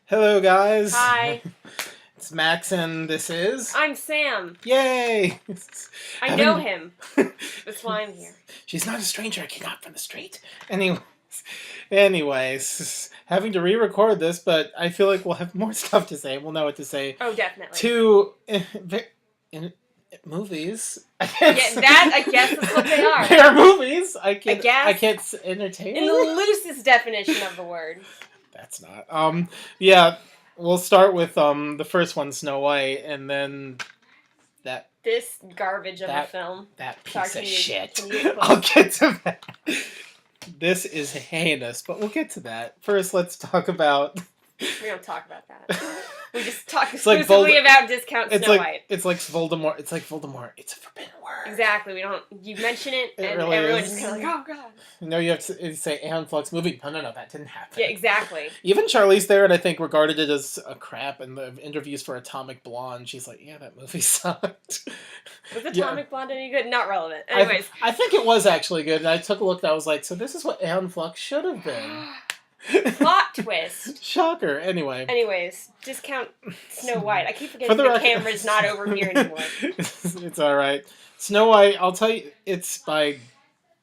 Hello, guys. Hi. It's Max, and this is. I'm Sam. Yay! I know him. That's why I'm here. She's not a stranger. I came out from the street. Anyways, having to re-record this, but I feel like we'll have more stuff to say. We'll know what to say. Oh, definitely. In movies. I guess that's what they are. They are movies. I can't entertain. In the loosest definition of the word. That's not. Yeah, we'll start with the first one, Snow White, and then this garbage of a film. That piece of shit. You I'll get to that. This is heinous, but we'll get to that. First, let's talk about. We don't talk about that. We just talk exclusively about discount Snow White. It's like Voldemort. It's like Voldemort. It's a forbidden word. Exactly. We don't. You mention it, and really everyone's is. just kind of like, oh god. No, you have to say Aeon Flux movie. No, that didn't happen. Yeah, exactly. Even Charlize Theron, I think, regarded it as a crap in the interviews for Atomic Blonde. She's like, yeah, that movie sucked. Was Atomic Blonde any good? Not relevant. Anyways. I think it was actually good, and I took a look and I was like, so this is what Aeon Flux should have been. Plot twist. Shocker. Anyways, discount Snow White. I keep forgetting the camera's not over here anymore. It's alright. Snow White, I'll tell you, it's by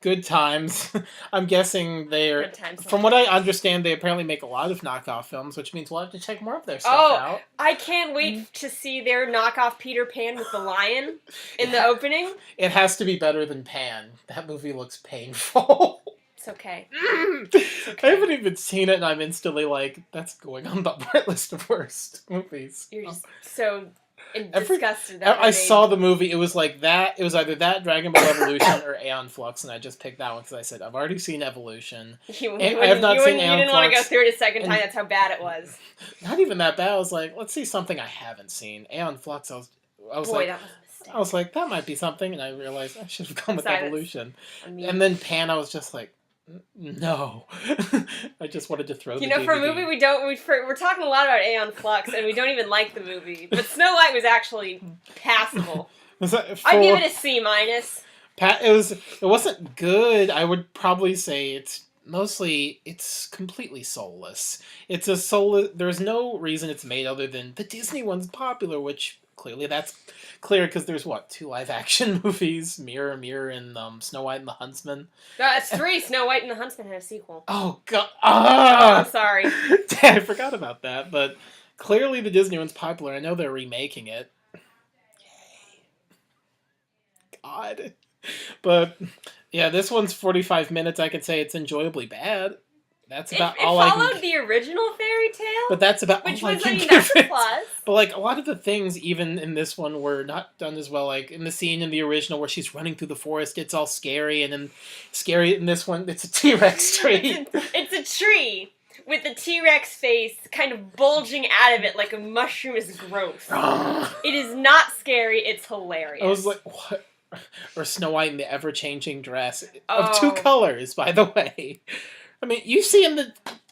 Good Times. I'm guessing they're... From what I understand, they apparently make a lot of knockoff films, which means we'll have to check more of their stuff out. I can't wait to see their knockoff Peter Pan with the lion in the opening. It has to be better than Pan. That movie looks painful. It's okay. It's okay. I haven't even seen it, and I'm instantly like, that's going on the art list of worst movies. You're just so disgusted. That I saw the movie. It was like that. It was either that, Dragon Ball Evolution, or Aeon Flux, and I just picked that one because I said, I've already seen Evolution. I have not seen Aeon Flux. You didn't want to go through it a second time. That's how bad it was. Not even that bad. I was like, let's see something I haven't seen. Aeon Flux, I was like... that was a mistake. I was like, that might be something, and I realized I should have gone with Evolution. And then Pan, I was just like, no. I just wanted to throw the DVD. For a movie we're talking a lot about Aeon Flux, and we don't even like the movie. But Snow White was actually passable. I'd give it a C-. It wasn't good. I would probably say it's completely soulless. It's a soulless... There's no reason it's made other than the Disney one's popular, which... Clearly that's clear because there's, 2 live-action movies? Mirror, and Snow White and the Huntsman. That's 3. Snow White and the Huntsman had a sequel. Oh, God. I'm sorry. I forgot about that, but clearly the Disney one's popular. I know they're remaking it. Yay. God. But, yeah, this one's 45 minutes. I could say it's enjoyably bad. That's about all I can... It followed the original fairy tale? But that's about all I can give it. But, a lot of the things, even in this one, were not done as well. Like, in the scene in the original where she's running through the forest, it's all scary. And then scary in this one, it's a T-Rex tree. It's a tree with a T-Rex face kind of bulging out of it like a mushroom is gross. It is not scary. It's hilarious. I was like, what? Or Snow White in the ever-changing dress. Of 2 colors, by the way. I mean, you see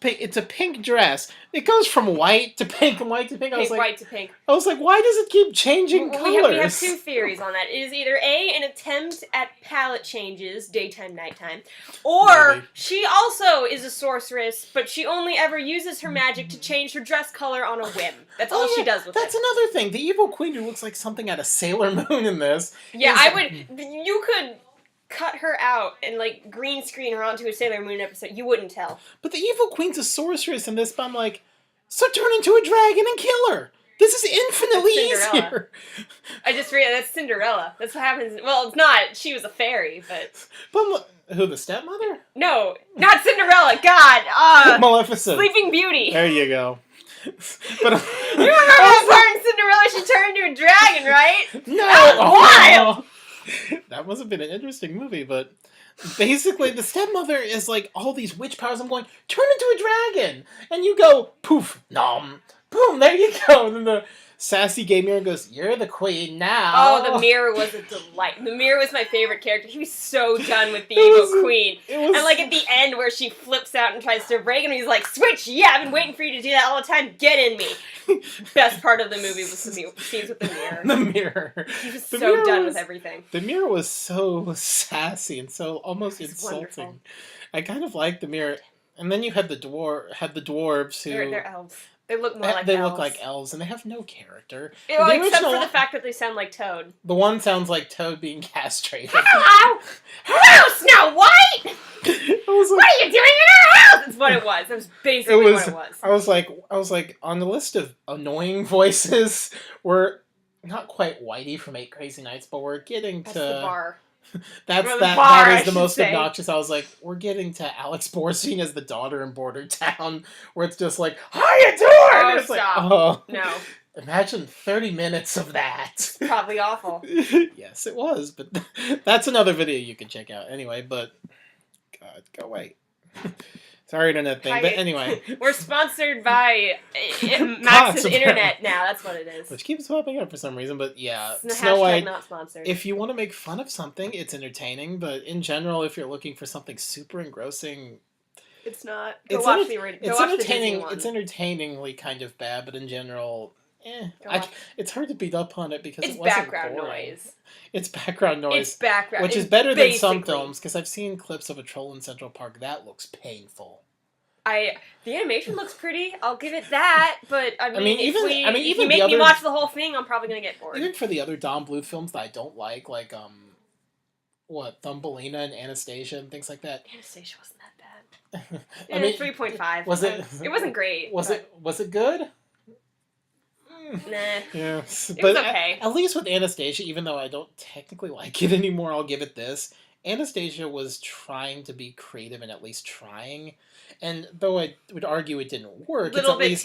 it's a pink dress. It goes from white to pink and white to pink. White to pink. I was like, why does it keep changing colors? We have 2 theories on that. It is either A, an attempt at palette changes, daytime, nighttime, or she also is a sorceress, but she only ever uses her magic to change her dress color on a whim. That's all she does with it. That's another thing. The evil queen who looks like something out of Sailor Moon in this. Yeah, you could... cut her out and, green screen her onto a Sailor Moon episode. You wouldn't tell. But the evil queen's a sorceress in this, but I'm like, so turn into a dragon and kill her. This is infinitely easier. I just realized that's Cinderella. That's what happens. Well, it's not. She was a fairy, but... Who, the stepmother? No, not Cinderella. God. Maleficent. Sleeping Beauty. There you go. But you remember that part in Cinderella? She turned into a dragon, right? No. That was wild. That must have been an interesting movie, but basically the stepmother is like all these witch powers. I'm going, turn into a dragon! And you go, poof, nom, boom, there you go. And then the sassy gay mirror goes, you're the queen now. Oh, the mirror was a delight. The mirror was my favorite character. He was so done with the evil queen. And at the end where she flips out and tries to break him, he's like, switch, yeah, I've been waiting for you to do that all the time, get in me. Best part of the movie was the scenes with the mirror. The mirror. He was so done with everything. The mirror was so sassy and so almost insulting. Wonderful. I kind of liked the mirror. And then you had the dwarves who... They're elves. They look more like they elves. look like elves, and they have no character. Well, the except original for the fact that they sound like Toad. The one sounds like Toad being castrated. Hello! Hello, Snow White! What are you doing in our house? That's what it was. That was basically what it was. I was like, on the list of annoying voices, we're not quite Whitey from 8 Crazy Nights, but we're getting to... That's the bar. That is the most obnoxious. I was like, we're getting to Alex Borstein as the daughter in Border Town, where it's just like, how you doing? Oh, it's stop. like, oh. No. Imagine 30 minutes of that. It's probably awful. Yes, it was, but that's another video you can check out. Anyway, but... God, go away. Sorry, internet thing, but anyway. We're sponsored by Max's Internet now, that's what it is. Which keeps popping up for some reason, but yeah. Snow White, not sponsored. If you want to make fun of something, it's entertaining, but in general, if you're looking for something super engrossing... It's not. It's entertaining. It's entertainingly kind of bad, but in general... it's hard to beat up on it because it wasn't background boring. noise. It's background noise. It's background, which is better than some films because I've seen clips of a troll in Central Park that looks painful. The animation looks pretty. I'll give it that, but if you make me watch the whole thing, I'm probably gonna get bored. Even for the other Don Bluth films that I don't like Thumbelina and Anastasia and things like that. Anastasia wasn't that bad. 3.5. Was it? It wasn't great. Was it good? Nah. Yes. It was okay. At least with Anastasia, even though I don't technically like it anymore, I'll give it this. Anastasia was trying to be creative and at least trying. And though I would argue it didn't work, little bit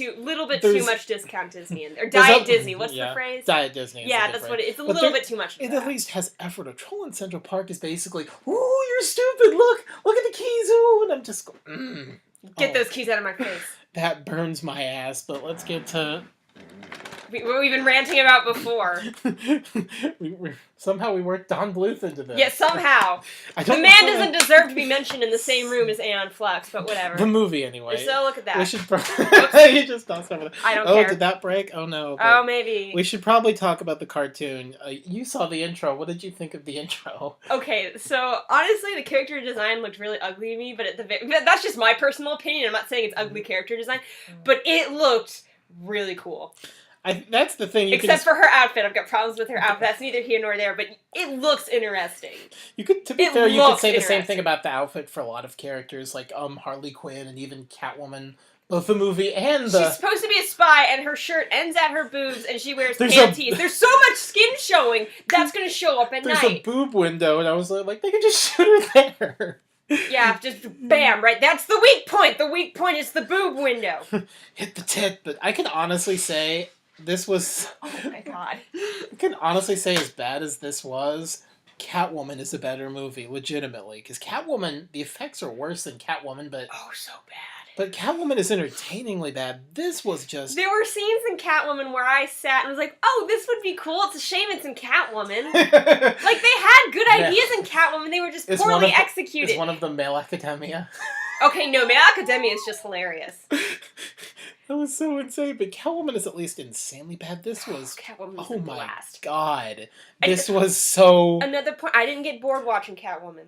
too much discount Disney in there. Diet Disney. What's the phrase? Diet Disney. Yeah, that's what it's a little bit too much. It at least has effort. A troll in Central Park is basically, ooh, you're stupid. Look at the keys. Ooh, and I'm just going, Get those keys out of my face. That burns my ass. But let's get to. What we've been ranting about before. Somehow we worked Don Bluth into this. Yeah, somehow. The man doesn't deserve to be mentioned in the same room as Aeon Flux, but whatever. The movie, anyway. So look at that. We should you just tossed over. I don't care. Oh, did that break? Oh, no. Oh, maybe. We should probably talk about the cartoon. You saw the intro. What did you think of the intro? Okay, so honestly, the character design looked really ugly to me, but that's just my personal opinion. I'm not saying it's ugly character design, but it looked really cool. That's the thing. Except for her outfit. I've got problems with her outfit. That's neither here nor there, but it looks interesting. To be fair, you could say the same thing about the outfit for a lot of characters, like Harley Quinn and even Catwoman. Both the movie and the... She's supposed to be a spy, and her shirt ends at her boobs, and she wears panties. There's so much skin showing, that's going to show up at night. There's a boob window, and I was like, they could just shoot her there. Yeah, just bam, right? That's the weak point. The weak point is the boob window. Hit the tit, but I can honestly say... This was... Oh my god. I can honestly say, as bad as this was, Catwoman is a better movie, legitimately. Because Catwoman, the effects are worse than Catwoman, but... Oh, so bad. But Catwoman is entertainingly bad. This was just... There were scenes in Catwoman where I sat and was like, oh, this would be cool. It's a shame it's in Catwoman. Like, they had good ideas in Catwoman. They were just poorly executed. It's one of the Male Academia. Okay, no, Male Academia is just hilarious. That was so insane, but Catwoman is at least insanely bad. This was... Catwoman was a blast. God. This was so... Another point, I didn't get bored watching Catwoman.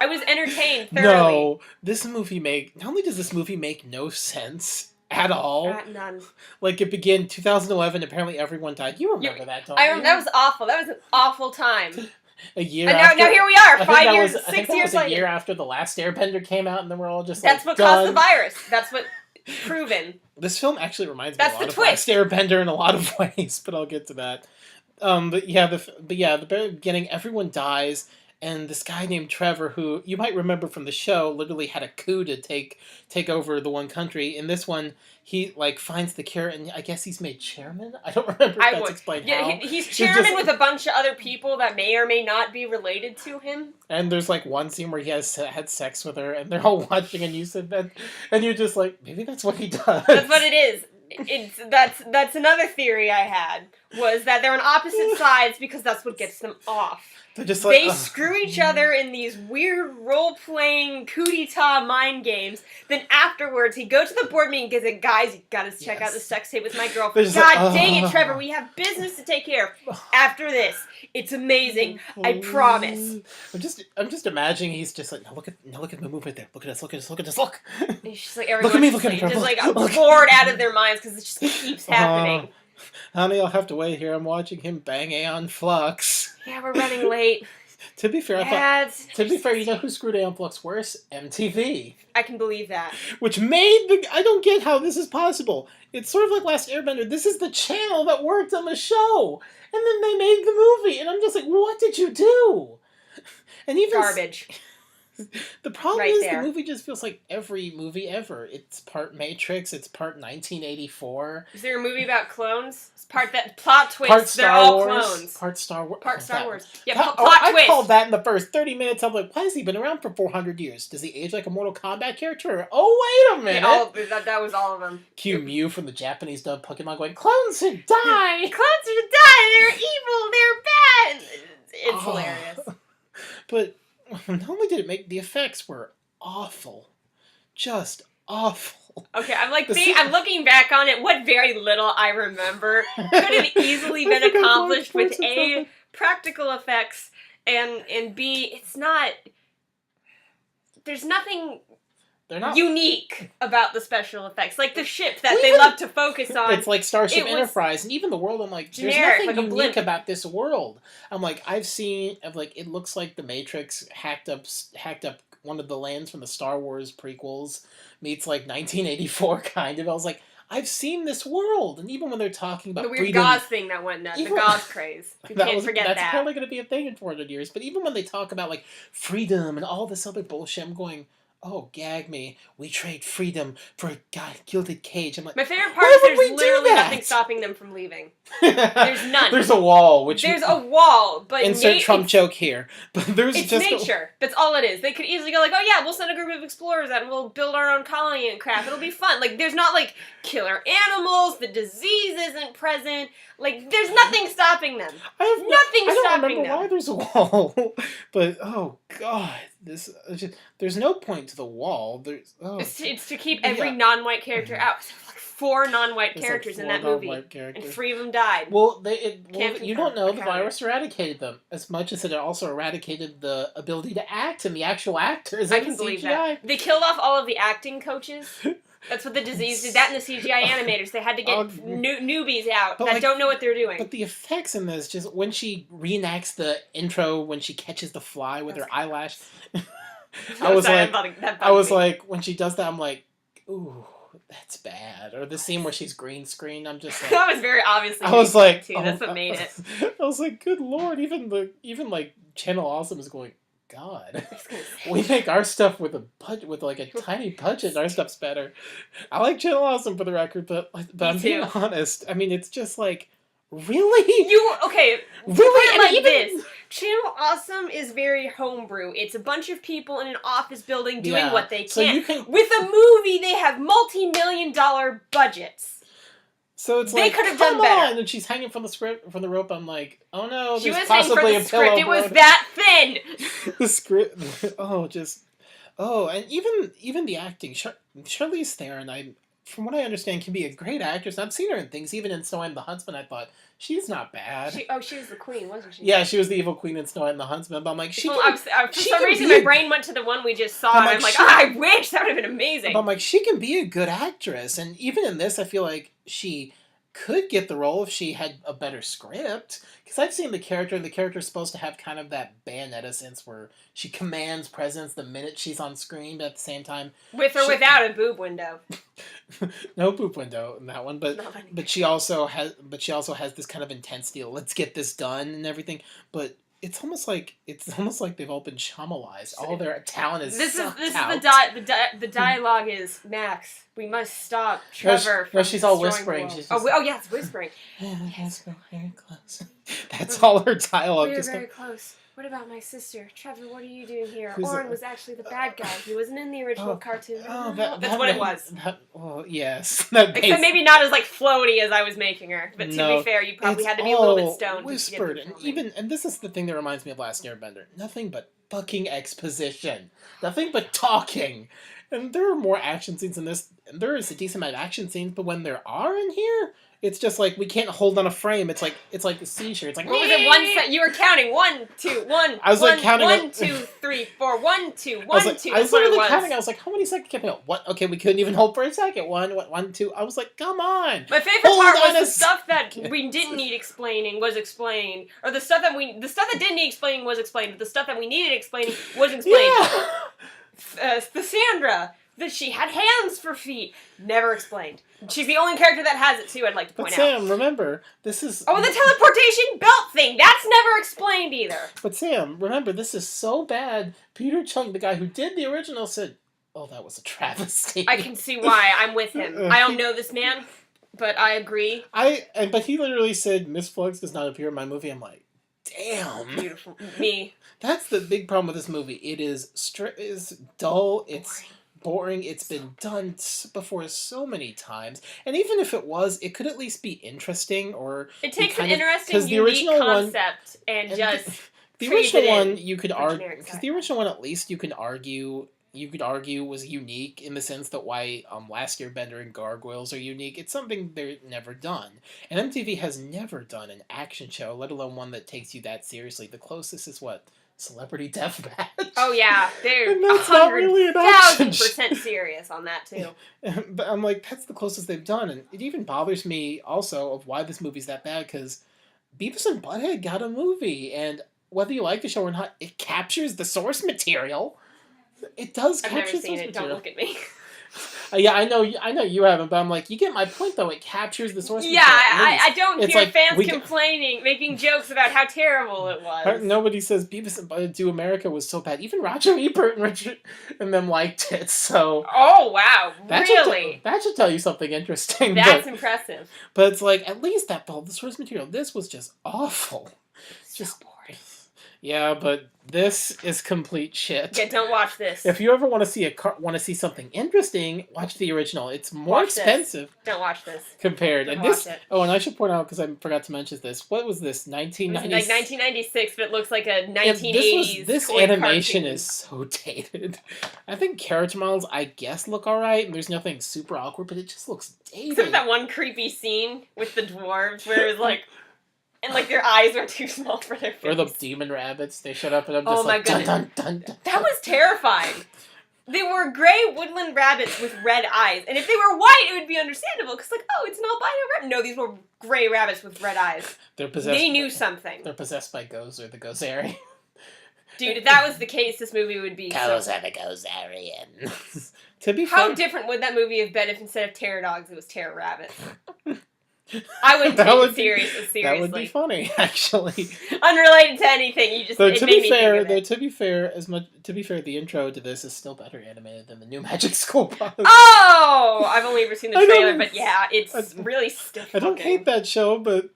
I was entertained thoroughly. No, this movie not only does this movie make no sense at all. None. Like, it began 2011, apparently everyone died. You remember that, don't you? That was awful. That was an awful time. A year and after... now here we are, 5 years, 6 years later. I think that was a year after The Last Airbender came out, and then we're all just That's what caused the virus. That's what... Proven. This film actually reminds me a lot of twist. Last Airbender in a lot of ways, but I'll get to that. But the very beginning, everyone dies, and this guy named Trevor, who you might remember from the show, literally had a coup to take over the one country. In this one, he finds the cure, and I guess he's made chairman. I don't remember if that's explained how. He's chairman with a bunch of other people that may or may not be related to him. And there's one scene where he had sex with her, and they're all watching, and you said that, and you're just like, maybe that's what he does. That's what it is. That's another theory I had, was that they're on opposite sides because that's what gets them off. They're just like, They screw each other in these weird role-playing coup d'etat mind games. Then afterwards, he goes to the board meeting and gets it, guys, you gotta check out the sex tape with my girlfriend. God dang it, Trevor, we have business to take care of. After this, it's amazing. I promise. I'm just imagining he's just like, now look at the move right there. Look at this, look. And he's just like, everyone's look at me, just like bored out of their minds because it just keeps happening. Honey, I'll have to wait here. I'm watching him bang Aeon Flux. Yeah, we're running late. To be fair, you know who screwed Aeon Flux worse? MTV. I can believe that. Which made I don't get how this is possible. It's sort of like Last Airbender. This is the channel that worked on the show. And then they made the movie. And I'm just like, what did you do? And even garbage. The problem is the movie just feels like every movie ever. It's part Matrix. It's part 1984. Is there a movie about clones? It's part that plot twist. Part Star they're all Wars, clone. Part Star Wars. Part Star Wars. Yeah, plot twist. I called that in the first 30 minutes. I'm like, why has he been around for 400 years? Does he age like a Mortal Kombat character? Oh, wait a minute. That was all of them. Cue Mew from the Japanese dub Pokemon going, clones should die. Clones should die. They're evil. They're bad. It's hilarious. But not only did it make, the effects were awful. Just awful. Okay, I'm looking back on it. What very little I remember could have easily been accomplished with A, practical effects, and B, it's not... There's nothing unique about the special effects. Like the ship that they love to focus on. It's like Starship Enterprise, and even the world, I'm like, generic, there's nothing unique about this world. I'm like, it looks like the Matrix hacked up one of the lands from the Star Wars prequels, meets like 1984 kind of. I was like, I've seen this world, and even when they're talking about the weird freedom, Gauze thing that went nuts, the Gauze craze. You can't forget that. That's apparently going to be a thing in 400 years. But even when they talk about like freedom and all this other bullshit, I'm going, oh, gag me. We trade freedom for a gilded cage. I'm like, my favorite part is there's literally nothing stopping them from leaving. There's none. There's a wall. There's a wall, but insert Trump joke here. But it's just nature. That's all it is. They could easily go like, oh yeah, we'll send a group of explorers out and we'll build our own colony and crap. It'll be fun. Like, there's not like killer animals. The disease isn't present. Like, there's nothing stopping them. I don't remember why there's a wall. But oh god. There's no point to the wall. It's to keep every non-white character out. There's like 4 non-white characters in that movie, and 3 of them died. Well, you don't know the virus eradicated them as much as it also eradicated the ability to act and the actual actors. I can believe that. They killed off all of the acting coaches. That's what the disease did. That and the CGI animators. They had to get newbies out that don't know what they're doing. But the effects in this, just when she reenacts the intro, when she catches the fly with her eyelash, I was like, when she does that, I'm like, ooh, that's bad. Or the scene where she's green screen, I'm just like, that was very obviously. I was like, too. That's what made it. I was like, good lord, even like Channel Awesome is going, God, we make our stuff with a tiny budget, and our stuff's better. I like Channel Awesome for the record, but I'm being honest. I mean, it's just like, really? Really? Like this. Channel Awesome is very homebrew. It's a bunch of people in an office building doing what they can. With a movie, they have multi-million-dollar budgets. So it's they could have done better. And she's hanging from the rope. I'm like, oh no, she there's was hanging from the script. It was that thin. The script. And even the acting. Charlize Theron, from what I understand, can be a great actress. I've seen her in things, even in Snow White and the Huntsman. I thought she's not bad. She was the queen, wasn't she? Yeah, she was the evil queen in Snow White and the Huntsman. But I'm like, for some reason, my brain went to the one we just saw, and I'm like, I wish that would have been amazing. But I'm like, she can be a good actress, and even in this, I feel like she could get the role if she had a better script. Because I've seen the character, and the character's supposed to have kind of that Bayonetta sense where she commands presence the minute she's on screen, but at the same time... With or without a boob window. No boob window in that one, but she also has this kind of intensity. Let's get this done and everything, but it's almost like they've all been Shyamalanized. All their talent is the dialogue is, Max, we must stop Trevor from she's all whispering. She's it's whispering. Yeah, let's go very close. That's all her dialogue. We're very close. What about my sister? Trevor, what are you doing here? Who's Orin it? was actually the bad guy. He wasn't in the original cartoon. That's what it was. Well, yes. Except maybe not as, like, floaty as I was making her. But to be fair, you probably had to be a little bit stoned. Whispered, and this is the thing that reminds me of Last Airbender. Nothing but fucking exposition. Nothing but talking. And there are more action scenes in this. There is a decent amount of action scenes, but when there are in here, it's just like we can't hold on a frame. It's like a seizure. It's like, what was it? One set. You were counting 1, 2, 1. I was like counting 1, 2, 3, 4. 1, 2, 1, 2. I was literally counting. I was like, how many seconds can I hold? What? Okay, we couldn't even hold for a second. 1, 2. I was like, come on. My favorite part was the stuff that we didn't need explaining was explained, or the stuff that didn't need explaining was explained. But the stuff that we needed explaining was explained. Yeah. The Sandra. That she had hands for feet. Never explained. She's the only character that has it, too, I'd like to point out. But Sam, remember, this is... Oh, the teleportation belt thing! That's never explained, either! But Sam, remember, this is so bad. Peter Chung, the guy who did the original, said, oh, that was a travesty. I can see why. I'm with him. I don't know this man, but I agree. But he literally said, Miss Flux does not appear in my movie. I'm like, damn. Beautiful. Me. That's the big problem with this movie. It is dull. It's... boring. It's been done before so many times, and even if it was, it could at least be interesting. Or it takes an interesting, unique concept and just the original one you could argue, because the original one at least you could argue was unique in the sense that why Last Airbender and Gargoyles are unique. It's something they're never done, and MTV has never done an action show, let alone one that takes you that seriously. The closest is what? Celebrity Deathmatch. Oh yeah, they're 100,000% serious on that too. But I'm like, that's the closest they've done, and it even bothers me also of why this movie's that bad, because Beavis and Butthead got a movie, and whether you like the show or not, it captures the source material. It does capture the source material. I've never seen it. Don't look at me. Yeah, I know you haven't, but I'm like, you get my point though. It captures the source material. Yeah, I don't hear fans complaining, making jokes about how terrible it was. Nobody says Beavis and Butthead Do America was so bad. Even Roger Ebert and Richard and them liked it. So. Oh wow! Really? That should tell you something interesting. That's impressive. But it's like, at least that followed the source material. This was just awful. Just boring. Yeah, but this is complete shit. Yeah, don't watch this. If you ever want to see something interesting, watch the original. It's more expensive. Don't watch this. Compared. And this. Oh, and I should point out, because I forgot to mention this. What was this? 1990. Like 1996, but it looks like a 1980s. This animation is so dated. I think character models, I guess, look alright, and there's nothing super awkward, but it just looks dated. Except that one creepy scene with the dwarves where it was like. And, like, their eyes were too small for their face. Or the demon rabbits. They showed up and I'm just like, dun, dun, dun, dun. That was terrifying. They were gray woodland rabbits with red eyes. And if they were white, it would be understandable. Because, like, oh, it's an albino rabbit. No, these were gray rabbits with red eyes. They knew something. They're possessed by Gozer, the Gozerian. Dude, if that was the case, this movie would be Gozer the Gozerian. To be fair... How different would that movie have been if instead of terror dogs, it was terror rabbits? I wouldn't take it seriously. That would be funny, actually. Unrelated to anything, you just to be fair, the intro to this is still better animated than the new Magic School Bus. Oh, I've only ever seen the trailer, but yeah, it's really stiff. I don't hate that show, but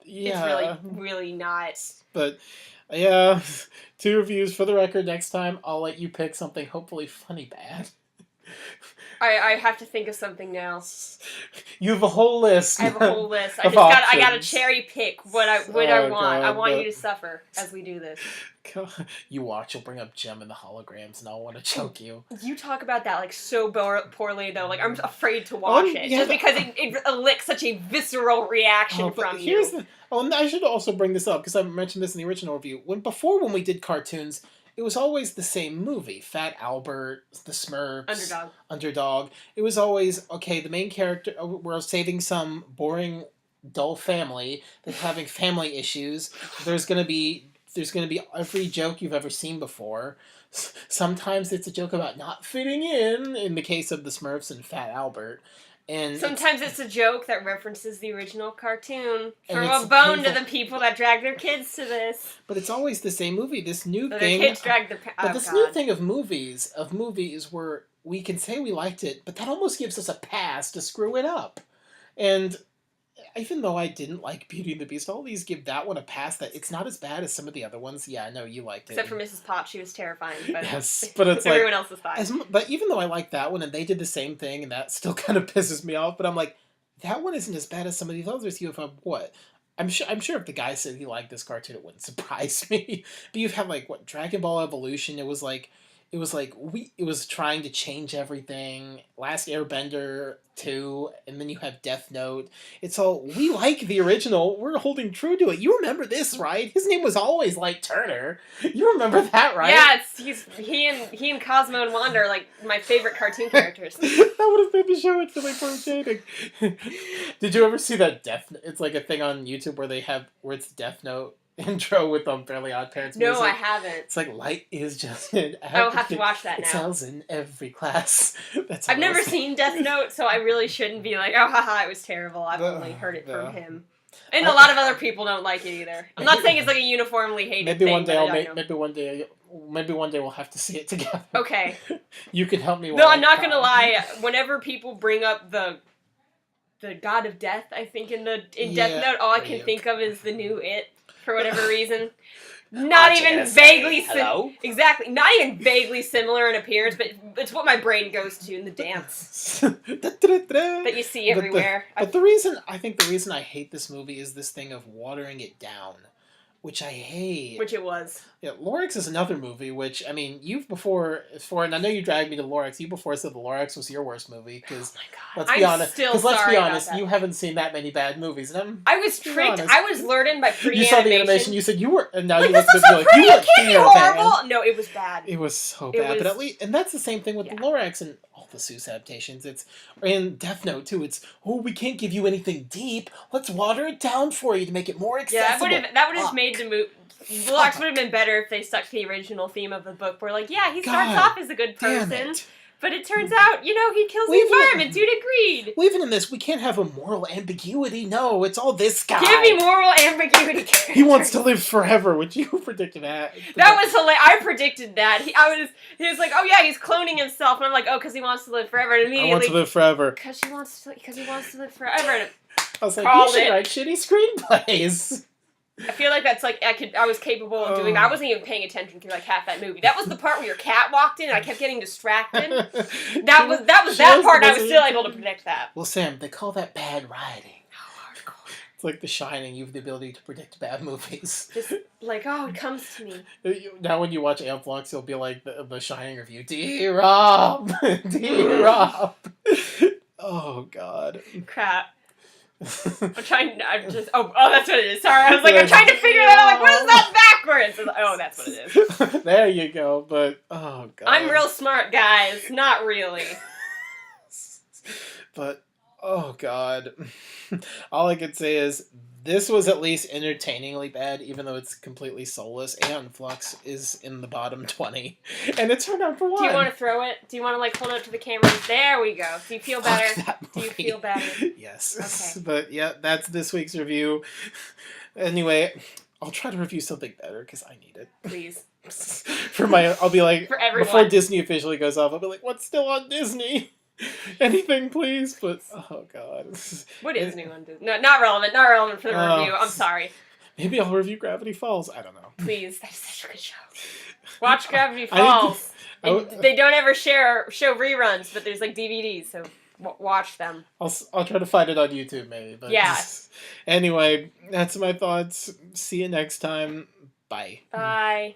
yeah, it's really not. But yeah, 2 reviews for the record. Next time, I'll let you pick something hopefully funny bad. I have to think of something now. You have a whole list. I have a whole list. I got to cherry pick what I want. God, I want you to suffer as we do this. God. You watch, you'll bring up Gem and the holograms, and I'll want to choke you. You talk about that like so poorly though. Like I'm afraid to watch it just because it elicits such a visceral reaction from you. And I should also bring this up because I mentioned this in the original review. When we did cartoons, it was always the same movie. Fat Albert, the Smurfs. Underdog. It was always, okay, the main character, we're saving some boring, dull family that's having family issues. There's gonna be every joke you've ever seen before. Sometimes it's a joke about not fitting in the case of the Smurfs and Fat Albert. And sometimes it's a joke that references the original cartoon. Throw a bone to the people that drag their kids to this. But it's always the same movie. This new thing. Their kids drag the. But this new thing of movies where we can say we liked it, but that almost gives us a pass to screw it up. And even though I didn't like Beauty and the Beast, all these give that one a pass. That it's not as bad as some of the other ones. Yeah, I know you liked it. Except for Mrs. Potts, she was terrifying. But yes, but it's everyone like else is fine. but even though I like that one, and they did the same thing, and that still kind of pisses me off. But I'm like, that one isn't as bad as some of these others. You have what? I'm sure if the guy said he liked this cartoon, it wouldn't surprise me. But you've had like what Dragon Ball Evolution. It was trying to change everything. Last Airbender 2, and then you have Death Note. It's all we like the original. We're holding true to it. You remember this, right? His name was always Light Turner. You remember that, right? Yeah, he and Cosmo and Wanda are like my favorite cartoon characters. That would have made the show into like rotating. Did you ever see that It's like a thing on YouTube where it's Death Note intro with Fairly Odd Parents music. No, I haven't. It's like light is just I'll have to watch that now. It sounds in every class. I've never seen Death Note, so I really shouldn't be like, oh haha, it was terrible. I've only heard it from him. And a lot of other people don't like it either. I'm not saying it's like a uniformly hated thing. Maybe one day we'll have to see it together. Okay. You can help me. No, I'm not gonna lie. Whenever people bring up the God of Death, I think in Death Note, all I can think of is the new It. For whatever reason. Not even vaguely similar. Exactly. Not even vaguely similar in appearance, but it's what my brain goes to in the dance. that you see everywhere. But the reason I hate this movie is this thing of watering it down. Which I hate. Which it was. Yeah, Lorax is another movie, which, I mean, and I know you dragged me to Lorax, you before said the Lorax was your worst movie, because, let's be honest, you haven't seen that many bad movies, and I was tricked, I was lured in by pretty animation. You saw the animation, you said you were, and now you look at the pretty, it can't be horrible! No, it was bad. It was so bad, but at least, and that's the same thing with the Lorax and all the Seuss adaptations, and Death Note, too, we can't give you anything deep, let's water it down for you to make it more accessible. Yeah, that would have made the movie. Flux would have been better if they stuck to the original theme of the book, where he starts off as a good person, but it turns out, he kills the environment, dude, agreed. Well, even in this, we can't have a moral ambiguity, no, it's all this guy. Give me moral ambiguity characters. He wants to live forever, which you predicted that. That was hilarious, I predicted that. He was like, oh yeah, he's cloning himself, and I'm like, oh, because he wants to live forever, and immediately... I want to live forever. Because he wants to live forever, and I was like, you should write shitty screenplays. I feel like that's like I was capable of doing that. I wasn't even paying attention through like half that movie. That was the part where your cat walked in and I kept getting distracted. That was that part and I was still able to predict that. Well, Sam, they call that bad writing. It's like The Shining. You have the ability to predict bad movies. Just like, oh, it comes to me. Now when you watch Aeon Flux, you'll be like the Shining review. D-Rob! D-Rob! Oh, God. Crap. that's what it is. Sorry, I was like, I'm trying to figure that out. Like, what is that backwards? Like, oh, that's what it is. There you go. But oh god, I'm real smart, guys. Not really. But oh god, all I could say is this was at least entertainingly bad, even though it's completely soulless. Aeon Flux is in the bottom 20, and it's her number 1. Do you want to throw it? Do you want to like hold it to the camera? There we go. Do you feel better? Do you feel better? Yes. Okay. But yeah, that's this week's review. Anyway, I'll try to review something better because I need it. Please. I'll be like, for everyone. Before Disney officially goes off, I'll be like, what's still on Disney? Anything, please. But oh god, what is new on Disney? No, not relevant. Not relevant for the review. I'm sorry. Maybe I'll review Gravity Falls. I don't know. Please, that's such a good show. Watch Gravity Falls. They don't ever show reruns, but there's like DVDs, so watch them. I'll try to find it on YouTube, maybe. But yeah. Anyway, that's my thoughts. See you next time. Bye. Bye.